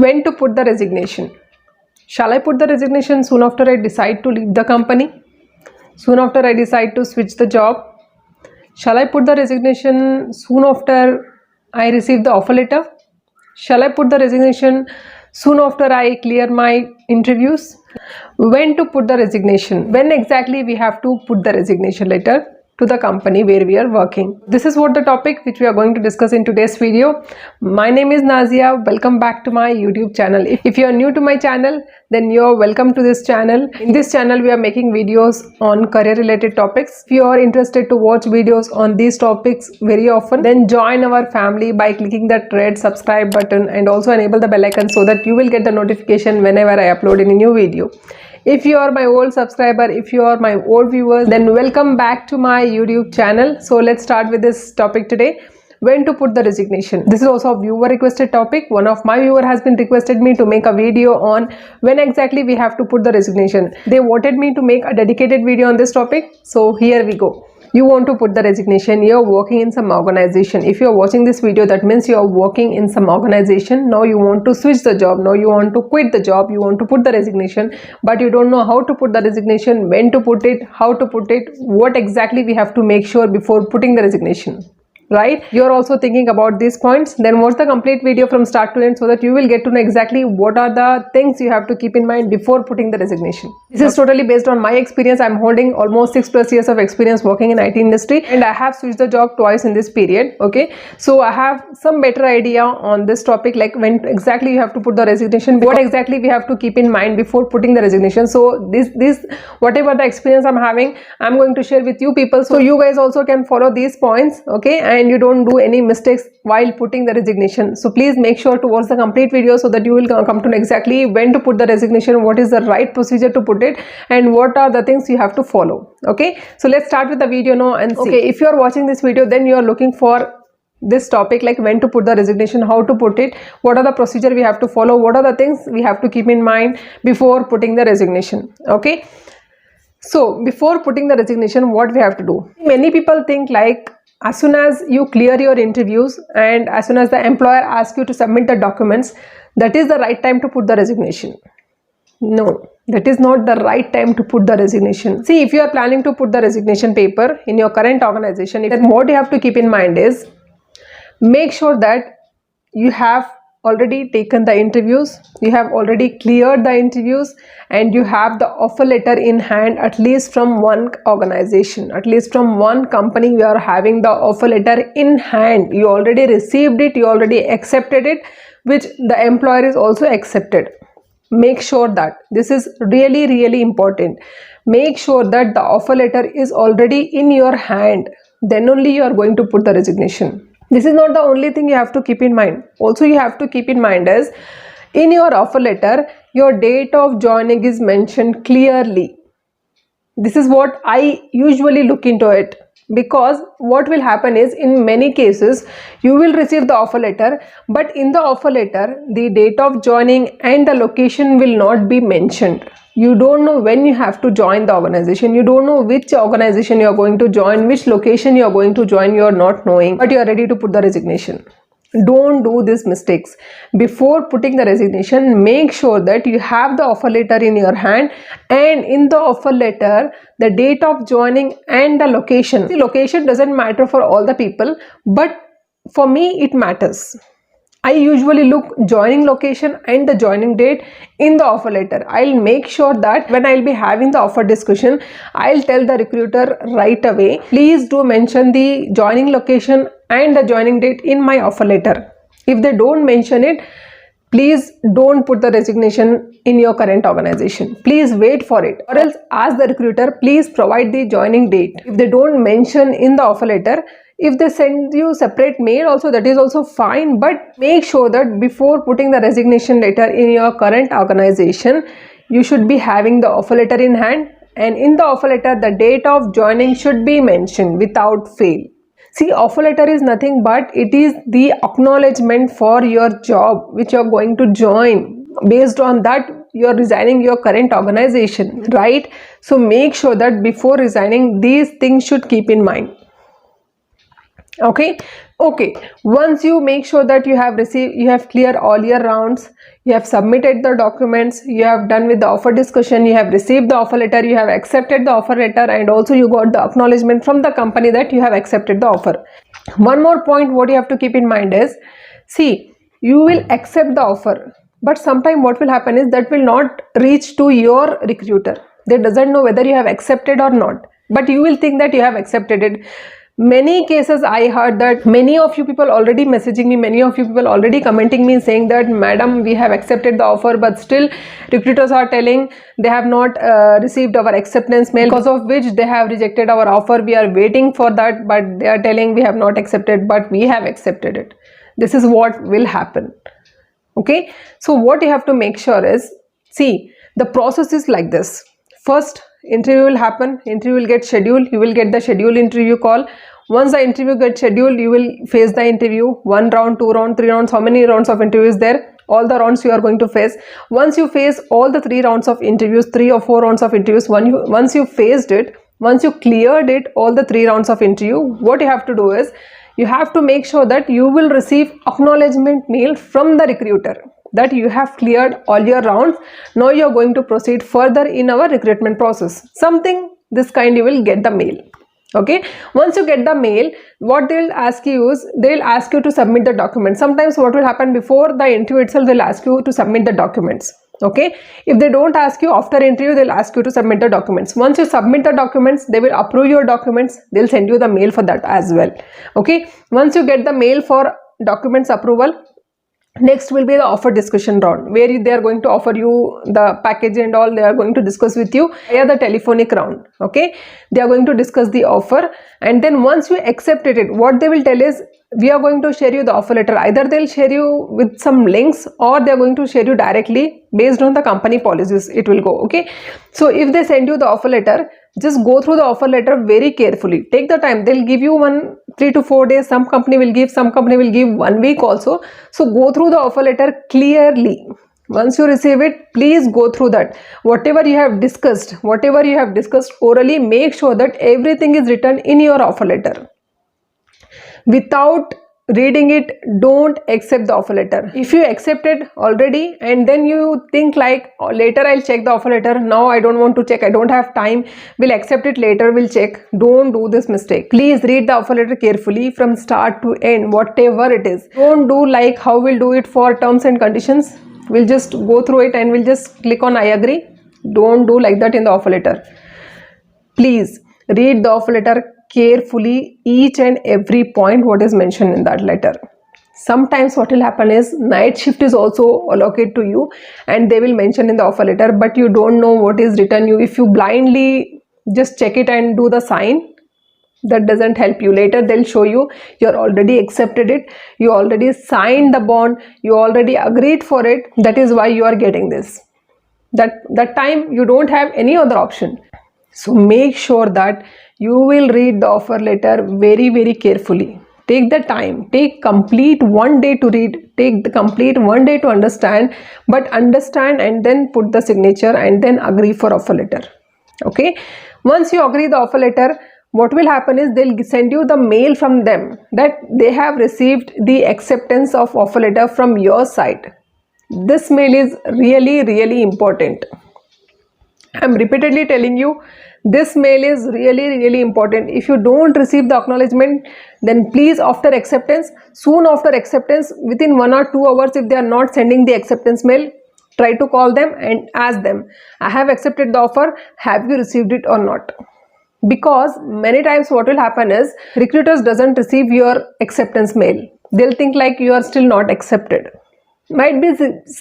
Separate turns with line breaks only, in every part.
When to put the resignation? Shall I put the resignation soon after I decide to leave the company? Soon after I decide to switch the job? Shall I put the resignation soon after I receive the offer letter? Shall I put the resignation soon after I clear my interviews? When to put the resignation? When exactly we have to put the resignation letter to the company where we are working? This is what the topic which we are going to discuss in today's video. My name is Nazia. Welcome back to my YouTube channel. If you are new to my channel, then you are welcome to this channel. In this channel, we are making videos on career related topics. If you are interested to watch videos on these topics very often, then join our family by clicking that red subscribe button and also enable the bell icon so that you will get the notification whenever I upload any new video. If you are my old subscriber, if you are my old viewers, then welcome back to my YouTube channel. So let's start with this topic today. When to put the resignation. This is also a viewer requested topic. One of my viewer has been requested me to make a video on when exactly we have to put the resignation. They wanted me to make a dedicated video on this topic. So here we go. You want to put the resignation, you're working in some organization. If you're watching this video, that means you're working in some organization. Now you want to switch the job, now you want to quit the job, you want to put the resignation, but you don't know how to put the resignation, when to put it, how to put it, what exactly we have to make sure before putting the resignation. Right? You're also thinking about these points, then watch the complete video from start to end so that you will get to know exactly what are the things you have to keep in mind before putting the resignation. This is totally based on my experience. I'm holding almost 6+ years of experience working in IT industry and I have switched the job twice in this period. Okay, so I have some better idea on this topic, like when exactly you have to put the resignation, what exactly we have to keep in mind before putting the resignation. So this whatever the experience I'm having, I'm going to share with you people so you guys also can follow these points. Okay, and you don't do any mistakes while putting the resignation. So please make sure to watch the complete video so that you will come to know exactly when to put the resignation, what is the right procedure to put it, and what are the things you have to follow. Okay, so let's start with the video now and see. Okay, if you are watching this video, then you are looking for this topic like when to put the resignation, how to put it, what are the procedure we have to follow, what are the things we have to keep in mind before putting the resignation. Okay, so before putting the resignation, what we have to do? Many people think like as soon as you clear your interviews and as soon as the employer asks you to submit the documents, that is the right time to put the resignation. No, that is not the right time to put the resignation. See, if you are planning to put the resignation paper in your current organization, then what you have to keep in mind is make sure that you have already taken the interviews, you have already cleared the interviews, and you have the offer letter in hand, at least from one organization, at least from one company. You are having the offer letter in hand, you already received it, you already accepted it, which the employer is also accepted. Make sure that this is really important. Make sure that the offer letter is already in your hand, then only you are going to put the resignation. This is not the only thing you have to keep in mind. Also, you have to keep in mind is in your offer letter, your date of joining is mentioned clearly. This is what I usually look into it, because what will happen is in many cases you will receive the offer letter, but in the offer letter the date of joining and the location will not be mentioned. You don't know when you have to join the organization, you don't know which organization you are going to join, which location you are going to join, you are not knowing, but you are ready to put the resignation. Don't do these mistakes. Before putting the resignation, make sure that you have the offer letter in your hand, and in the offer letter the date of joining and the location. The location doesn't matter for all the people, but for me it matters. I usually look joining location and the joining date in the offer letter. I'll make sure that when I'll be having the offer discussion, I'll tell the recruiter right away, please do mention the joining location and the joining date in my offer letter. If they don't mention it, please don't put the resignation in your current organization. Please wait for it, or else ask the recruiter, please provide the joining date. If they don't mention in the offer letter, if they send you separate mail also, that is also fine, but make sure that before putting the resignation letter in your current organization, you should be having the offer letter in hand, and in the offer letter the date of joining should be mentioned without fail. See, offer letter is nothing but it is the acknowledgement for your job which you are going to join. Based on that, you are resigning your current organization, right? So make sure that before resigning, these things should keep in mind. Okay, Okay, once you make sure that you have cleared all your rounds, you have submitted the documents, you have done with the offer discussion, you have received the offer letter, you have accepted the offer letter, and also you got the acknowledgement from the company that you have accepted the offer. One more point what you have to keep in mind is, see, you will accept the offer, but sometime what will happen is that will not reach to your recruiter. They doesn't know whether you have accepted or not, but you will think that you have accepted it. Many cases I heard that many of you people already messaging me, many of you people already commenting me saying that, madam, we have accepted the offer, but still recruiters are telling they have not received our acceptance mail, because of which they have rejected our offer. We are waiting for that, but they are telling we have not accepted, but we have accepted it. This is what will happen. Okay, so what you have to make sure is, see, the process is like this. First, interview will happen, interview will get scheduled, you will get the scheduled interview call. Once the interview gets scheduled, you will face the interview, 1 round, 2 round, 3 rounds, how many rounds of interviews there, all the rounds you are going to face. Once you face all the 3 rounds of interviews, 3 or 4 rounds of interviews, once you faced it, once you cleared it, all the 3 rounds of interview, what you have to do is, you have to make sure that you will receive acknowledgement mail from the recruiter that you have cleared all your rounds. Now you are going to proceed further in our recruitment process. Something this kind you will get the mail. Okay, once you get the mail, what they will ask you is, they will ask you to submit the documents. Sometimes what will happen, before the interview itself, they will ask you to submit the documents. Okay, if they don't ask you after interview, they'll ask you to submit the documents. Once you submit the documents, they will approve your documents, they'll send you the mail for that as well. Okay, once you get the mail for documents approval, next will be the offer discussion round, where they are going to offer you the package and all. They are going to discuss with you via the telephonic round. Okay, they are going to discuss the offer, and then once you accepted it, what they will tell is, we are going to share you the offer letter. Either they'll share you with some links, or they are going to share you directly based on the company policies. It will go. Okay, so if they send you the offer letter, just go through the offer letter very carefully. Take the time. They'll give you 3 to 4 days. Some company will give 1 week also. So go through the offer letter clearly. Once you receive it, please go through that. Whatever you have discussed orally, make sure that everything is written in your offer letter. Without reading it, don't accept the offer letter. If you accepted already and then you think like, oh, later I'll check the offer letter, now I don't want to check, I don't have time, we'll accept it later, we'll check. Don't do this mistake. Please read the offer letter carefully from start to end, whatever it is. Don't do like how we'll do it for terms and conditions. We'll just go through it and we'll just click on I agree. Don't do like that in the offer letter. Please read the offer letter carefully, each and every point what is mentioned in that letter. Sometimes what will happen is, night shift is also allocated to you and they will mention in the offer letter, but you don't know what is written. If you blindly just check it and do the sign, that doesn't help you. Later they'll show you you're already accepted it, you already signed the bond, you already agreed for it. That is why you are getting this. That time you don't have any other option. So make sure that you will read the offer letter very, very carefully. Take the time, take complete 1 day to read, take the complete 1 day to understand, but understand and then put the signature and then agree for offer letter. Okay, once you agree the offer letter, what will happen is, they'll send you the mail from them that they have received the acceptance of offer letter from your side. This mail is really, really important. I'm repeatedly telling you, this mail is really, really important. If you don't receive the acknowledgement, then please, after acceptance, soon after acceptance, within 1 or 2 hours, if they are not sending the acceptance mail, try to call them and ask them, I have accepted the offer, have you received it or not? Because many times what will happen is, recruiters doesn't receive your acceptance mail. They'll think like you are still not accepted. Might be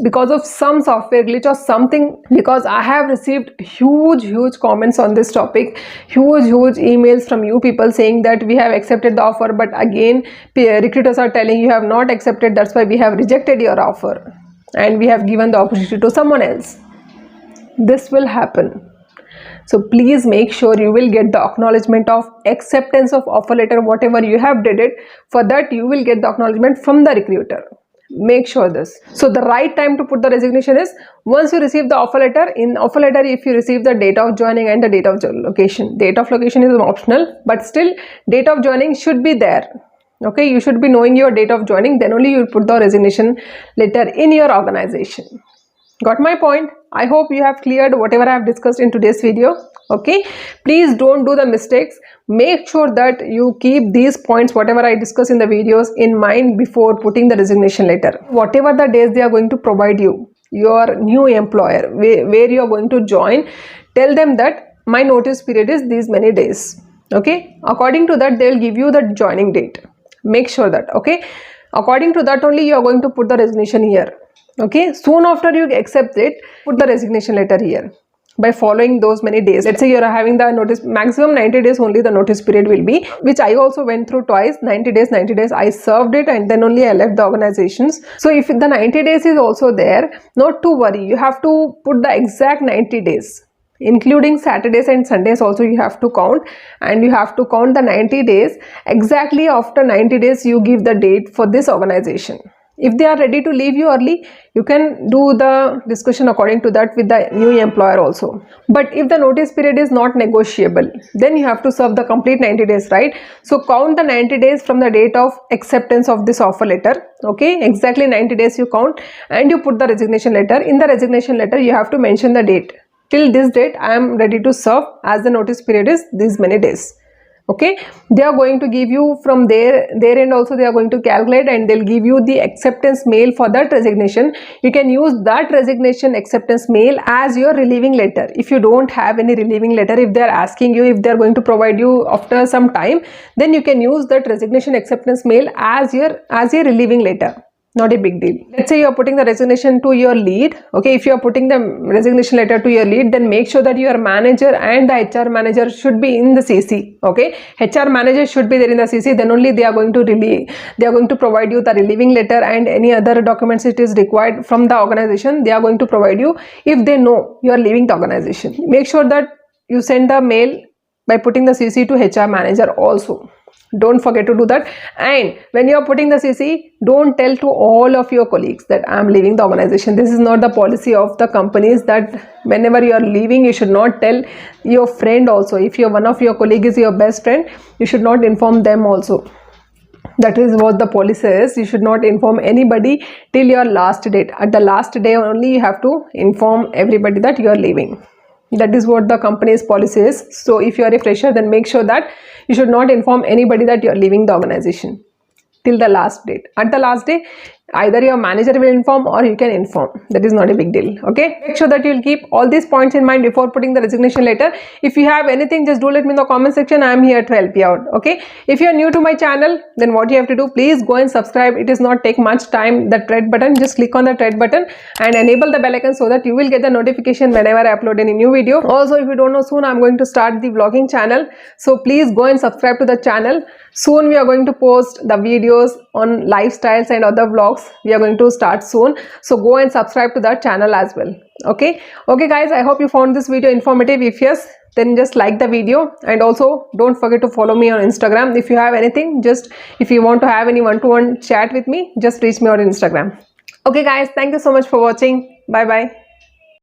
because of some software glitch or something, because I have received huge comments on this topic, huge emails from you people saying that we have accepted the offer, but again recruiters are telling you have not accepted, that's why we have rejected your offer and we have given the opportunity to someone else. This will happen. So please make sure you will get the acknowledgement of acceptance of offer letter, whatever you have did it. For that you will get the acknowledgement from the recruiter. Make sure this. So the right time to put the resignation is once you receive the offer letter. In offer letter, if you receive the date of joining and the date of location. Date of location is optional, but still date of joining should be there. Okay, you should be knowing your date of joining, then only you will put the resignation letter in your organization. Got my point? I hope you have cleared whatever I have discussed in today's video. Okay, please don't do the mistakes. Make sure that you keep these points, whatever I discuss in the videos, in mind before putting the resignation letter. Whatever the days they are going to provide you, your new employer, where you are going to join, tell them that my notice period is these many days. Okay, according to that they will give you the joining date. Make sure that, okay, according to that only you are going to put the resignation here. Okay, soon after you accept it, put the resignation letter here by following those many days. Let's say you are having the notice, maximum 90 days only the notice period will be, which I also went through twice. 90 days I served it, and then only I left the organizations. So if the 90 days is also there, not to worry, you have to put the exact 90 days, including Saturdays and Sundays also you have to count, and you have to count the 90 days. Exactly after 90 days you give the date for this organization. If they are ready to leave you early, you can do the discussion according to that with the new employer also. But if the notice period is not negotiable, then you have to serve the complete 90 days, right? So count the 90 days from the date of acceptance of this offer letter. Okay, exactly 90 days you count, and you put the resignation letter. In the resignation letter you have to mention the date. Till this date I am ready to serve, as the notice period is these many days. Okay, they are going to give you from their end also, they are going to calculate, and they'll give you the acceptance mail for that resignation. You can use that resignation acceptance mail as your relieving letter. If you don't have any relieving letter, if they are asking you, if they are going to provide you after some time, then you can use that resignation acceptance mail as your relieving letter. Not a big deal. Let's say you are putting the resignation to your lead. Okay, if you are putting the resignation letter to your lead, then make sure that your manager and the HR manager should be in the CC. Okay, HR manager should be there in the CC. Then only they are going to provide you the relieving letter and any other documents it is required from the organization. They are going to provide you if they know you are leaving the organization. Make sure that you send the mail by putting the CC to HR manager also. Don't forget to do that. And when you are putting the CC, don't tell to all of your colleagues that I am leaving the organization. This is not the policy of the companies, that whenever you are leaving, you should not tell your friend also. If one of your colleague is your best friend, you should not inform them also. That is what the policy is. You should not inform anybody till your last date. At the last day only you have to inform everybody that you are leaving. That is what the company's policy is. So if you are a fresher, then make sure that you should not inform anybody that you are leaving the organization till the last date. At the last day, either your manager will inform or you can inform. That is not a big deal. Okay, make sure that you will keep all these points in mind before putting the resignation letter. If you have anything, just do let me in the comment section. I am here to help you out. Okay, if you are new to my channel, then what you have to do, please go and subscribe. It does not take much time. That red button, just click on that red button and enable the bell icon so that you will get the notification whenever I upload any new video. Also, if you don't know, soon I am going to start the vlogging channel, so please go and subscribe to the channel. Soon we are going to post the videos on lifestyles and other vlogs. We are going to start soon, so go and subscribe to that channel as well. Okay guys, I hope you found this video informative. If yes, then just like the video, and also don't forget to follow me on Instagram. If you have anything, if you want to have any one-to-one chat with me, just reach me on Instagram. Okay guys, thank you so much for watching. Bye bye.